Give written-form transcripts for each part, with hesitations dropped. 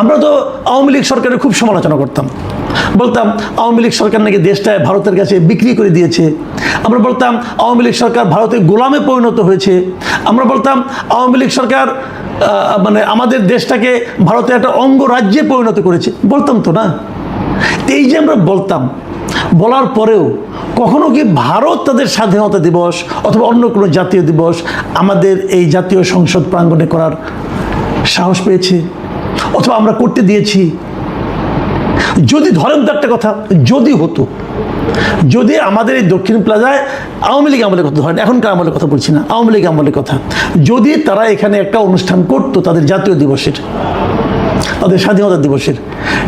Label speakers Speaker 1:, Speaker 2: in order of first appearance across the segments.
Speaker 1: আমরা তো আওয়ামী লীগ সরকারের খুব সমালোচনা করতাম, বলতাম আওয়ামী লীগ সরকার নাকি দেশটায় ভারতের কাছে বিক্রি করে দিয়েছে। আমরা বলতাম আওয়ামী লীগ সরকার ভারতের গোলামে পরিণত হয়েছে। আমরা বলতাম আওয়ামী লীগ সরকার মানে আমাদের দেশটাকে ভারতের একটা অঙ্গরাজ্যে পরিণত করেছে, বলতাম তো না? এই যে আমরা বলতাম, বলার পরেও কখনো কি ভারত তাদের স্বাধীনতা দিবস অথবা অন্য কোনো জাতীয় দিবস আমাদের এই জাতীয় সংসদ প্রাঙ্গণে করার সাহস পেয়েছে অথবা আমরা করতে দিয়েছি? যদি ধরেন তো একটা কথা, যদি হতো, যদি আমাদের এই দক্ষিণ প্লাজায় আওয়ামী লীগ আমলের কথা ধরেন, এখনকার আমলের কথা বলছি না, আওয়ামী লীগ আমলের কথা, যদি তারা এখানে একটা অনুষ্ঠান করতো তাদের জাতীয় দিবসের, তাদের স্বাধীনতা দিবসের,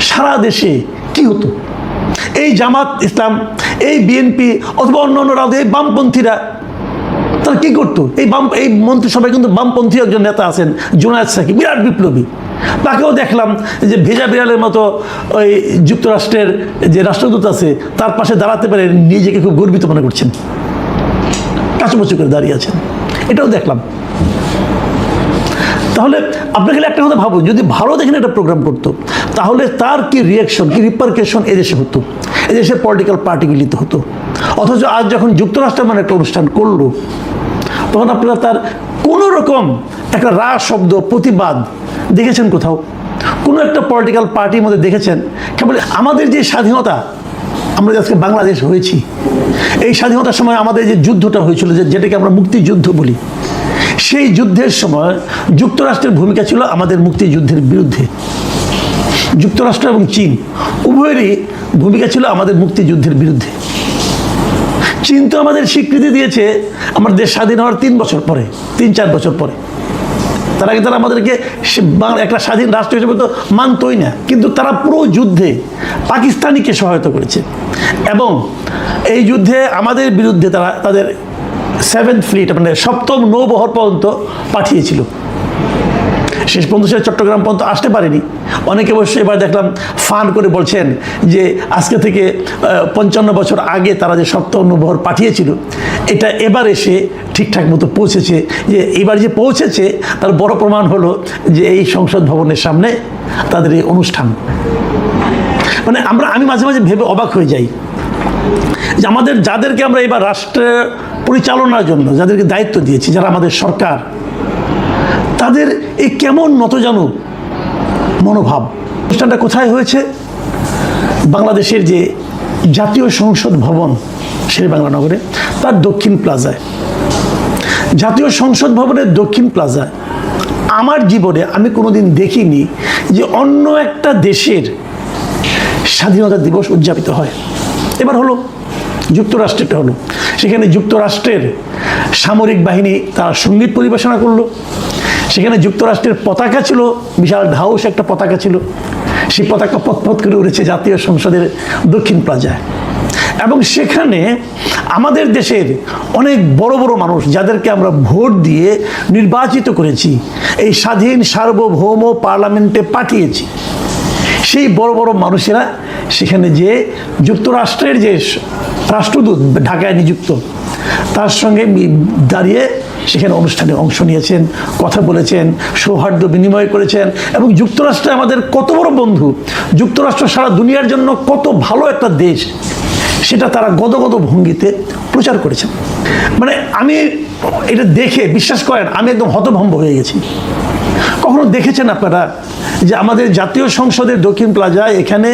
Speaker 1: সারা দেশে কি হতো? এই জামাত ইসলাম, এই বিএনপি অথবা অন্য অন্য রাজ্যে এই বামপন্থীরা তারা কি করতো? এই মন্ত্রিসভায় কিন্তু বামপন্থী একজন নেতা আছেন, জুনায়েদ সাকিব, বিরাট বিপ্লবী। তাকেও দেখলাম যে ভেজা বিড়ালের মতো ওই যুক্তরাষ্ট্রের যে রাষ্ট্রদূত আছে তার পাশে দাঁড়াতে পারে নিজেকে খুব গর্বিত মনে করছেন, কাছুমাছু করে দাঁড়িয়ে আছেন, এটাও দেখলাম। তাহলে আপনাকে একটা কথা ভাবুন, যদি ভারত এখানে একটা প্রোগ্রাম করতো তাহলে তার কি রিয়াকশন, কি রিপারকেশন এদেশে হতো, এদেশের পলিটিক্যাল পার্টিগুলিতে হতো। অথচ আজ যখন যুক্তরাষ্ট্র মানে একটা অনুষ্ঠান করলো তখন আপনারা তার কোনো রকম একটা শব্দ প্রতিবাদ দেখেছেন কোথাও? কোনো একটা পলিটিক্যাল পার্টির মধ্যে দেখেছেন? কেবল আমাদের যে স্বাধীনতা, আমরা আজকে বাংলাদেশ হয়েছি, এই স্বাধীনতার সময় আমাদের যে যুদ্ধটা হয়েছিল, যেটাকে আমরা মুক্তিযুদ্ধ বলি, সেই যুদ্ধের সময় যুক্তরাষ্ট্রের ভূমিকা ছিল আমাদের মুক্তিযুদ্ধের বিরুদ্ধে। যুক্তরাষ্ট্র এবং চীন উভয়েরই ভূমিকা ছিল আমাদের মুক্তিযুদ্ধের বিরুদ্ধে। চীন তো আমাদের স্বীকৃতি দিয়েছে আমাদের দেশ স্বাধীন হওয়ার 3 বছর পরে, 3-4 বছর পরে। তার আগে তারা আমাদেরকে একটা স্বাধীন রাষ্ট্র হিসেবে তো মানতই না, কিন্তু তারা পুরো যুদ্ধে পাকিস্তানিকে সহায়তা করেছে এবং এই যুদ্ধে আমাদের বিরুদ্ধে তারা তাদের 7th ফ্লিট মানে 7ম নৌবহর পর্যন্ত পাঠিয়েছিল। শেষ পর্যন্ত সে চট্টগ্রাম পর্যন্ত আসতে পারেনি। অনেকে অবশ্যই এবার দেখলাম ফান করে বলছেন যে আজকে থেকে 55 বছর আগে তারা যে 7ম নৌবহর পাঠিয়েছিল এটা এবার এসে ঠিকঠাক মতো পৌঁছেছে। যে এবার যে পৌঁছেছে তার বড় প্রমাণ হলো যে এই সংসদ ভবনের সামনে তাদের এই অনুষ্ঠান। মানে আমি মাঝে মাঝে ভেবে অবাক হয়ে যাই যে আমাদের যাদেরকে আমরা এবার রাষ্ট্রের পরিচালনার জন্য যাদেরকে দায়িত্ব দিয়েছি, যারা আমাদের সরকার, তাদের এই কেমন নতজানু মনোভাব। অনুষ্ঠানটা কোথায় হয়েছে? বাংলাদেশের যে জাতীয় সংসদ ভবন শেরেবাংলা নগরে, তার দক্ষিণ প্লাজায়, জাতীয় সংসদ ভবনের দক্ষিণ প্লাজায় আমার জীবনে আমি কোনোদিন দেখিনি যে অন্য একটা দেশের স্বাধীনতা দিবস উদযাপিত হয়। এবার হলো যুক্তরাষ্ট্রেরটা হলো, সেখানে যুক্তরাষ্ট্রের সামরিক বাহিনী তারা সঙ্গীত পরিবেশনা করলো। সেখানে যুক্তরাষ্ট্রের পতাকা ছিল, বিশাল ঢাউস একটা পতাকা ছিল, সেই পতাকা পথ করে উড়েছে জাতীয় সংসদের দক্ষিণ প্লাজায়। এবং সেখানে আমাদের দেশের অনেক বড় বড় মানুষ যাদেরকে আমরা ভোট দিয়ে নির্বাচিত করেছি, এই স্বাধীন সার্বভৌম পার্লামেন্টে পাঠিয়েছি, সেই বড় বড় মানুষেরা সেখানে যে যুক্তরাষ্ট্রের যে রাষ্ট্রদূত ঢাকায় নিযুক্ত তার সঙ্গে দাঁড়িয়ে সেখানে অনুষ্ঠানে অংশ নিয়েছেন, কথা বলেছেন, সৌহার্দ্য বিনিময় করেছেন। এবং যুক্তরাষ্ট্র আমাদের কত বড় বন্ধু, যুক্তরাষ্ট্র সারা দুনিয়ার জন্য কত ভালো একটা দেশ, সেটা তারা গদগদ ভঙ্গিতে প্রচার করেছেন। মানে আমি এটা দেখে বিশ্বাস করেন আমি একদম হতভম্ব হয়ে গেছি। কখনো দেখেছেন আপনারা যে আমাদের জাতীয় সংসদের দক্ষিণ প্লাজায় এখানে